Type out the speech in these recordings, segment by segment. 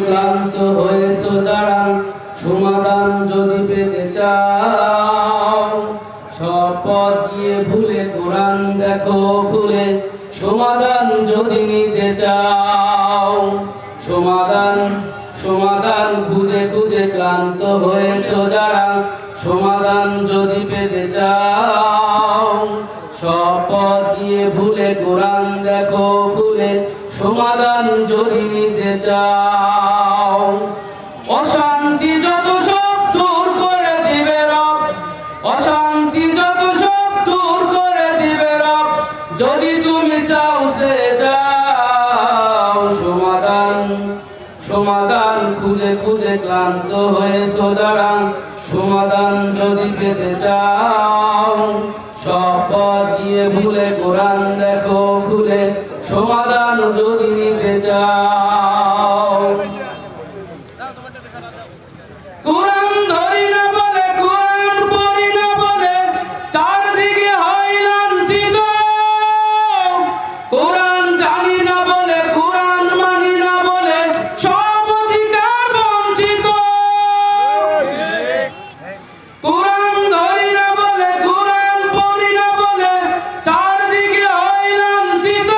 ক্লান্ত হয়েছো যারা, সমাধান যদি পেতে চাও, সব পথ গিয়ে ভুলে কোরআন দেখো খুলে, সমাধান যদি নিতে চাও। সমাধান খুঁজে খুঁজে ক্লান্ত হয়েছো যারা, সমাধান যদি পেতে চাও, সব পথ গিয়ে ভুলে কোরআন দেখো খুলে, সমাধান যদি নিতে চাও। অশান্তি যত সব দূর করে দিবে রব, অশান্তি যত সব দূর করে দিবে রব, যদি তুমি চাও সে যাও। সমাধান খুঁজে খুঁজে ক্লান্ত হয়েছো যারা, সমাধান যদি পেতে চাও, সব পথ গিয়ে ভুলে কোরআন দেখো খুলে, সমাধান যদি নিতে চাও। কোরআন ধরি না বলে, কোরআন পড়ি না বলে, চারদিকে হয় লাঞ্ছিত। কোরআন জানি না বলে, কোরআন মানি না বলে, সব অধিকার বঞ্চিত। কোরআন ধরি না বলে, কোরআন পড়ি না বলে, চারদিকে হয় লাঞ্ছিত।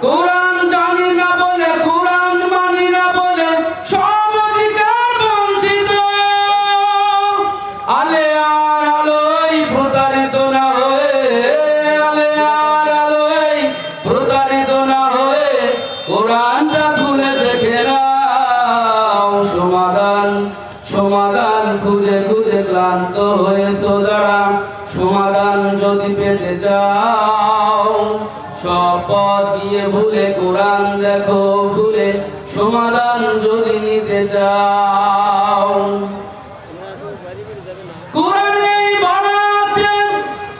কোরআন জানি না বলে, কোরআন মানি না বলে, সব অধিকার বঞ্চিত। আলে আর আলোয় প্রতারিত না হয়ে, আলে আর আলোয় প্রতারিত না হয়ে, কোরআনটা খুলে দেখে নাও। সমাধান খুঁজে খুঁজে ক্লান্ত হয়েছো যারা, সমাধান যদি পেতে চাও, সব পথ গিয়ে ভুলে কোরআন দেখো খুলে, সমাধান যদি নিতে চাও। কোরআনেই বলা আছে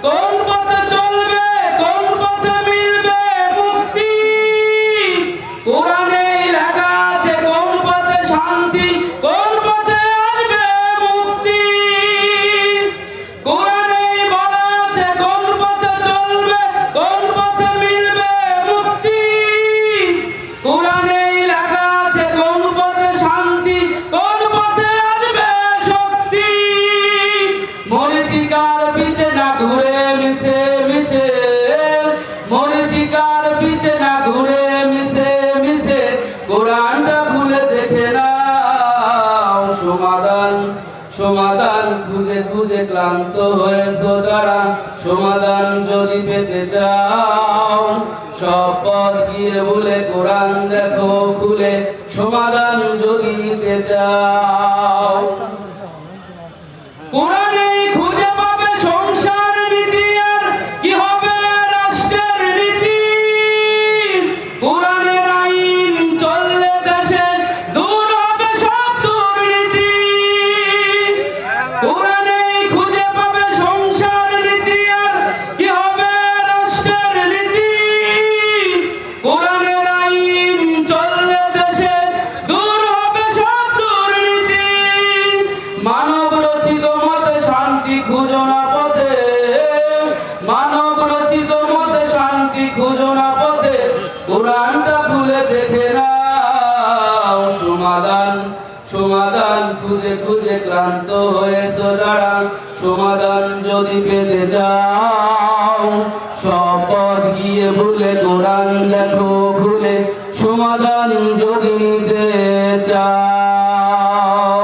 কোন পথে চলবে, কোন পথে মিলবে মুক্তি। কোরআনেই লেখা আছে কোন পথে শান্তি, কোন পথে আসবে মুক্তি। কোরআনেই বলা আছে কোন পথে চলবে, কোন পথে মিলবে মুক্তি। কোরআনেই লেখা আছে কোন পথে শান্তি, কোন পথে আসবে শক্তি। মরিচিকার পিছে না ঘুরে মিছে মিছে, মরিচিকার পিছে না ঘুরে মিছে মিছে, কোরআনটা খুলে দেখে নাও। সমাধান খুঁজে খুঁজে ক্লান্ত হয়েছো যারা, সমাধান যদি পেতে চাও, সব পথ গিয়ে ভুলে কোরআন দেখো খুলে, সমাধান যদি নিতে চাও। কোরআনেই খুঁজে পাবে সংসার নীতি, আর কি হবে রাষ্ট্রের নীতি। কোরআনের আইন চললে দেশে দূর হবে সব দুর্নীতি। কোরআনেই খুঁজে পাবে সংসার নীতি, আর কি হবে রাষ্ট্রের নীতি। কোরআনের আইন চললে দেশে দূর হবে সব দুর্নীতি। মানব রচিত মতে শান্তি খুঁজো না পথে, মানব রচিত মতে শান্তি খুঁজো না পথে, কোরআনটা খুলে দেখে নাও। সমাধান খুঁজে খুঁজে ক্লান্ত হয়েছো যারা, সমাধান যদি পেতে চাও, সব পথ গিয়ে ভুলে কোরআন দেখো খুলে, সমাধান যদি নিতে চাও।